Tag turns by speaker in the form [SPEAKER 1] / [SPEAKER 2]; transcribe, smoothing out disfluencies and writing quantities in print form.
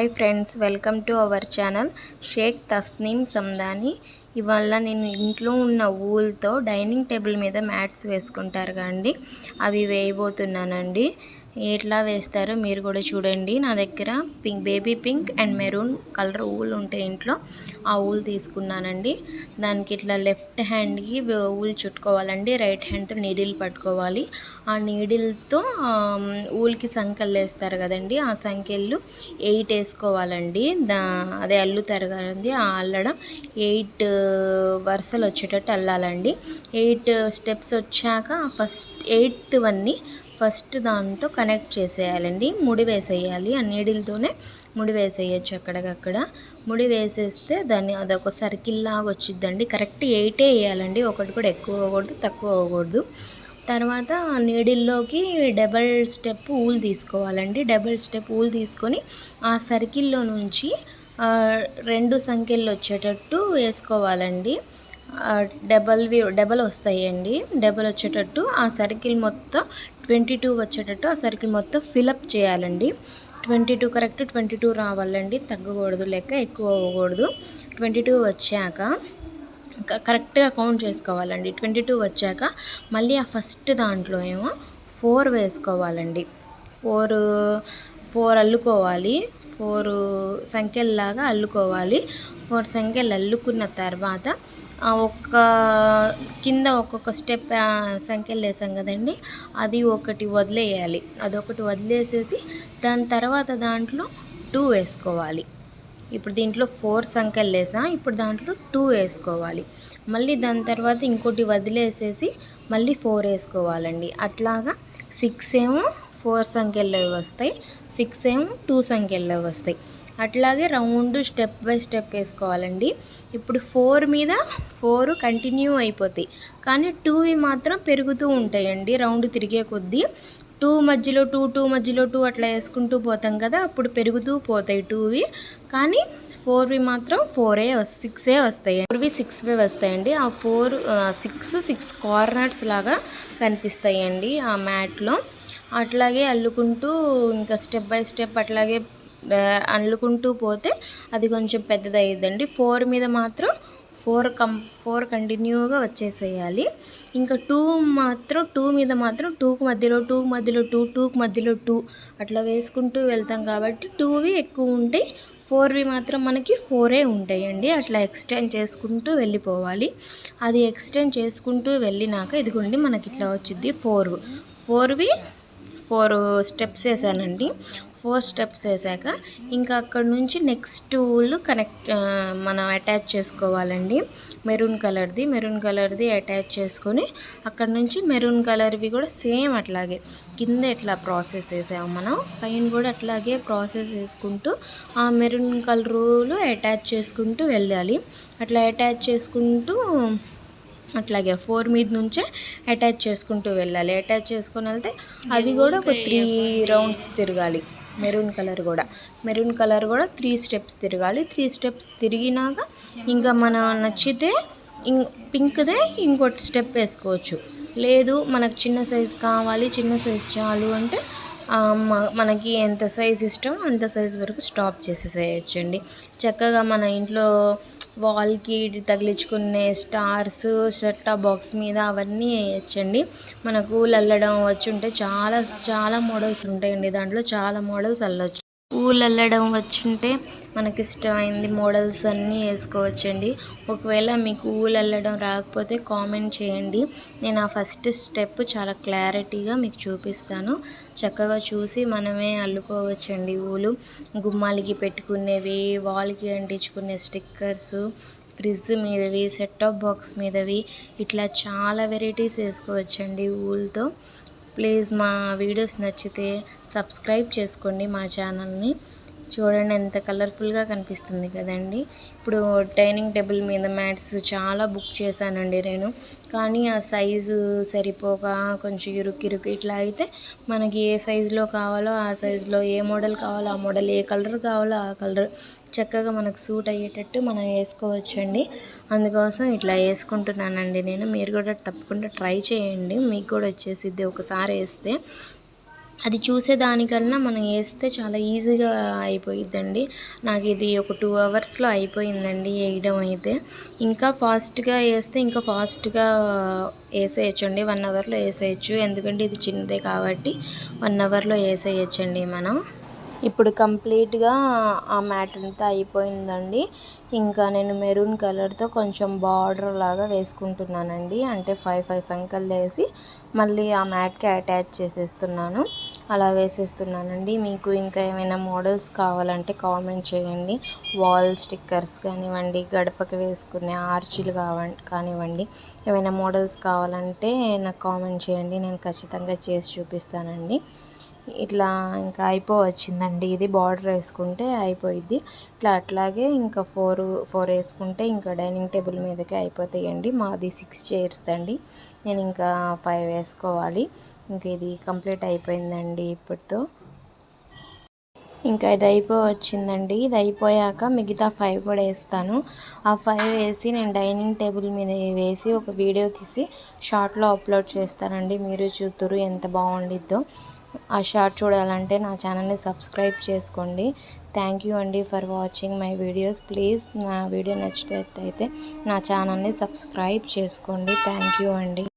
[SPEAKER 1] Hi friends, welcome to our channel Shaik Tasneem Sandani. ఇవాళ నేను ఇంట్లో ఉన్న ఊల్తో డైనింగ్ టేబుల్ మీద మ్యాట్స్ వేసుకుంటారు కండి, అవి వేయబోతున్నానండి. ఎట్లా వేస్తారో మీరు కూడా చూడండి. నా దగ్గర baby pink and maroon colour wool ఉంటాయి ఇంట్లో, ఆ ఊల్ తీసుకున్నానండి. దానికి ఇట్లా లెఫ్ట్ హ్యాండ్కి ఊల్ చుట్టుకోవాలండి, రైట్ హ్యాండ్తో నీడిల్ పట్టుకోవాలి. ఆ నీడిల్తో ఊల్కి సంఖ్యలు వేస్తారు కదండి, ఆ సంఖ్యలు 8 వేసుకోవాలండి. అదే అల్లుతారు కదండి, ఆ అల్లడం 8 వరుసలు వచ్చేటట్టు అల్లాలండి. 8 స్టెప్స్ వచ్చాక ఫస్ట్ 8th వన్ని ఫస్ట్ దాంతో కనెక్ట్ చేసేయాలండి. ముడి వేసేయాలి, ఆ నీడిల్తోనే ముడి వేసేయచ్చు. అక్కడికక్కడ ముడి వేసేస్తే దాన్ని అదొక సర్కిల్ లాగా వచ్చిద్దండి. కరెక్ట్ 8 వేయాలండి, ఒకటి కూడా ఎక్కువ అవ్వకూడదు తక్కువ అవ్వకూడదు. తర్వాత నీడిల్లోకి డబల్ స్టెప్ ఊల్ తీసుకోవాలండి. డబల్ స్టెప్ ఊల్ తీసుకొని ఆ సర్కిల్లో నుంచి 2 సంఖ్యలు వచ్చేటట్టు వేసుకోవాలండి. డబల్ వస్తాయండి. డబల్ వచ్చేటట్టు ఆ సర్కిల్ మొత్తం 22 వచ్చేటట్టు ఆ సర్కిల్ మొత్తం ఫిలప్ చేయాలండి. 22 కరెక్ట్ 22 రావాలండి, తగ్గకూడదు, లెక్క ఎక్కువ అవ్వకూడదు. 22 వచ్చాక కరెక్ట్గా కౌంట్ చేసుకోవాలండి. 22 వచ్చాక మళ్ళీ ఆ ఫస్ట్ దాంట్లో ఏమో 4 వేసుకోవాలండి. 4 అల్లుకోవాలి, 4 సంఖ్యల్లాగా అల్లుకోవాలి. 4 సంఖ్యలు అల్లుకున్న తర్వాత ఒక్క కింద ఒక్కొక్క స్టెప్ సంఖ్యలు వేసాం కదండి, అది ఒకటి వదిలేయాలి. అదొకటి వదిలేసేసి దాని తర్వాత దాంట్లో 2 వేసుకోవాలి. ఇప్పుడు దీంట్లో 4 సంఖ్యలు వేసా, ఇప్పుడు దాంట్లో 2 వేసుకోవాలి. మళ్ళీ దాని తర్వాత ఇంకోటి వదిలేసేసి మళ్ళీ 4 వేసుకోవాలండి. అట్లాగా 6 ఏమో 4 సంఖ్యల్లో వస్తాయి, 6 ఏమో 2 సంఖ్యల్లో వస్తాయి. అట్లాగే రౌండ్ స్టెప్ బై స్టెప్ వేసుకోవాలండి. ఇప్పుడు 4 మీద 4 కంటిన్యూ అయిపోతాయి, కానీ 2వి మాత్రం పెరుగుతూ ఉంటాయండి రౌండ్ తిరిగే కొద్దీ. 2 మధ్యలో 2, 2 మధ్యలో 2 అట్లా వేసుకుంటూ పోతాం కదా, అప్పుడు పెరుగుతూ పోతాయి 2వి. కానీ 4వి మాత్రం 6 వస్తాయి. 4వి 6 వస్తాయండి. ఆ 6 కార్నర్స్ లాగా కనిపిస్తాయండి ఆ మ్యాట్లో. అట్లాగే అల్లుకుంటూ ఇంకా స్టెప్ బై స్టెప్ అట్లాగే అల్లుకుంటూ పోతే అది కొంచెం పెద్దదయ్యిద్దండి. 4 మీద మాత్రం 4 కంటిన్యూగా వచ్చేసేయాలి. ఇంకా 2 మీద మాత్రం 2కి మధ్యలో 2కి మధ్యలో 2, 2కి మధ్యలో 2 అట్లా వేసుకుంటూ వెళ్తాం కాబట్టి 2వి ఎక్కువ ఉంటాయి, 4వి మాత్రం మనకి 4 ఉంటాయండి. అట్లా ఎక్స్టెండ్ చేసుకుంటూ వెళ్ళిపోవాలి. అది ఎక్స్టెండ్ చేసుకుంటూ వెళ్ళినాక ఇదిగోండి మనకి ఇట్లా వచ్చింది 4వి 4 స్టెప్స్ వేసానండి. 4 స్టెప్స్ వేసాక ఇంకా అక్కడ నుంచి నెక్స్ట్ ఊళ్ళు మనం అటాచ్ చేసుకోవాలండి. మెరూన్ కలర్ది అటాచ్ చేసుకొని అక్కడ నుంచి మెరూన్ కలర్వి కూడా సేమ్ అట్లాగే కింద ఎట్లా ప్రాసెస్ చేసాము మనం పైన కూడా అట్లాగే ప్రాసెస్ చేసుకుంటూ ఆ మెరూన్ కలర్లో అటాచ్ చేసుకుంటూ వెళ్ళాలి. అట్లా అటాచ్ చేసుకుంటూ అట్లాగే 4 మీద నుంచే అటాచ్ చేసుకుంటూ వెళ్ళాలి. అటాచ్ చేసుకొని వెళ్తే అవి కూడా ఒక 3 రౌండ్స్ తిరగాలి. మెరూన్ కలర్ కూడా 3 స్టెప్స్ తిరగాలి. 3 స్టెప్స్ తిరిగినాక ఇంకా మనం నచ్చితే పింక్దే ఇంకోటి స్టెప్ వేసుకోవచ్చు. లేదు మనకు చిన్న సైజు కావాలి, చిన్న సైజు చాలు అంటే మనకి ఎంత సైజు ఇష్టం అంత సైజు వరకు స్టాప్ చేసేసేయచ్చండి. చక్కగా మన ఇంట్లో వాల్కి తగిలించుకునే స్టార్స్ సెట్ టాప్ బాక్స్ మీద అవన్నీ వేయచ్చండి. మనకు ఊలు అల్లడం వచ్చి ఉంటే చాలా మోడల్స్ ఉంటాయండి, దాంట్లో చాలా మోడల్స్ అల్లొచ్చు. ఊలు అల్లడం వచ్చుంటే మనకి ఇష్టమైంది మోడల్స్ అన్నీ వేసుకోవచ్చండి. ఒకవేళ మీకు ఊలు అల్లడం రాకపోతే కామెంట్ చేయండి, నేను ఆ ఫస్ట్ స్టెప్ చాలా క్లారిటీగా మీకు చూపిస్తాను. చక్కగా చూసి మనమే అల్లుకోవచ్చండి. ఊలు గుమ్మాలకి పెట్టుకునేవి, వాల్కి అంటించుకునే స్టిక్కర్స్, ఫ్రిడ్జ్ మీదవి, సెట్ టాప్ బాక్స్ మీదవి, ఇట్లా చాలా వెరైటీస్ వేసుకోవచ్చండి ఊల్తో. ప్లీజ్ మా వీడియోస్ నచ్చితే సబ్స్క్రైబ్ చేసుకోండి మా ఛానల్ని. చూడండి ఎంత కలర్ఫుల్గా కనిపిస్తుంది కదండి. ఇప్పుడు డైనింగ్ టేబుల్ మీద మ్యాట్స్ చాలా బుక్ చేశానండి నేను, కానీ ఆ సైజు సరిపోక కొంచెం ఇరుక్కు ఇట్లా అయితే మనకి ఏ సైజులో కావాలో ఆ సైజులో, ఏ మోడల్ కావాలో ఆ మోడల్, ఏ కలర్ కావాలో ఆ కలర్ చక్కగా మనకు సూట్ అయ్యేటట్టు మనం వేసుకోవచ్చండి. అందుకోసం ఇట్లా వేసుకుంటున్నానండి నేను. మీరు కూడా తప్పకుండా ట్రై చేయండి, మీకు కూడా వచ్చేసిద్ది ఒకసారి వేస్తే. అది చూసేదానికన్నా మనం వేస్తే చాలా ఈజీగా అయిపోయిద్దండి. నాకు ఇది ఒక 2 అవర్స్లో అయిపోయిందండి వేయడం అయితే. ఇంకా ఫాస్ట్గా వేస్తే ఇంకా ఫాస్ట్గా వేసేయచ్చండి. 1 అవర్లో వేసేయచ్చు. ఎందుకంటే ఇది చిన్నదే కాబట్టి 1 అవర్లో వేసేయచ్చండి మనం. ఇప్పుడు కంప్లీట్గా ఆ మ్యాట్ అంతా అయిపోయిందండి. ఇంకా నేను మెరూన్ కలర్తో కొంచెం బార్డర్ లాగా వేసుకుంటున్నానండి. అంటే 5 సంకలు వేసి మళ్ళీ ఆ మ్యాట్కి అటాచ్ చేసేస్తున్నాను. అలా వేసేస్తున్నానండి. మీకు ఇంకా ఏమైనా మోడల్స్ కావాలంటే కామెంట్ చేయండి. వాల్ స్టిక్కర్స్ కానివ్వండి, గడపకి వేసుకునే ఆర్చీలు కానివ్వండి, ఏమైనా మోడల్స్ కావాలంటే నాకు కామెంట్ చేయండి. నేను ఖచ్చితంగా చేసి చూపిస్తానండి. ఇట్లా ఇంకా అయిపోవచ్చిందండి. ఇది బార్డర్ వేసుకుంటే అయిపోయిద్ది. అట్లాగే ఇంకా 4 వేసుకుంటే ఇంకా డైనింగ్ టేబుల్ మీదకి అయిపోతాయండి. మాది 6 చైర్స్ అండి. నేను ఇంకా 5 వేసుకోవాలి. ఇంక ఇది కంప్లీట్ అయిపోయిందండి ఇప్పటితో. ఇంకా ఇది అయిపోవచ్చిందండి. ఇది అయిపోయాక మిగతా 5 కూడా వేస్తాను. ఆ 5 వేసి నేను డైనింగ్ టేబుల్ మీద వేసి ఒక వీడియో తీసి షార్ట్లో అప్లోడ్ చేస్తానండి. మీరు చూతురు ఎంత బాగుండిద్దో. ఆ షార్ట్ చూడాలంటే నా ఛానల్ని సబ్స్క్రైబ్ చేసుకోండి. థ్యాంక్ యూ అండి for watching my videos. Please నా వీడియో నచ్చినట్లయితే నా ఛానల్ని సబ్స్క్రైబ్ చేసుకోండి. థ్యాంక్ యూ అండి.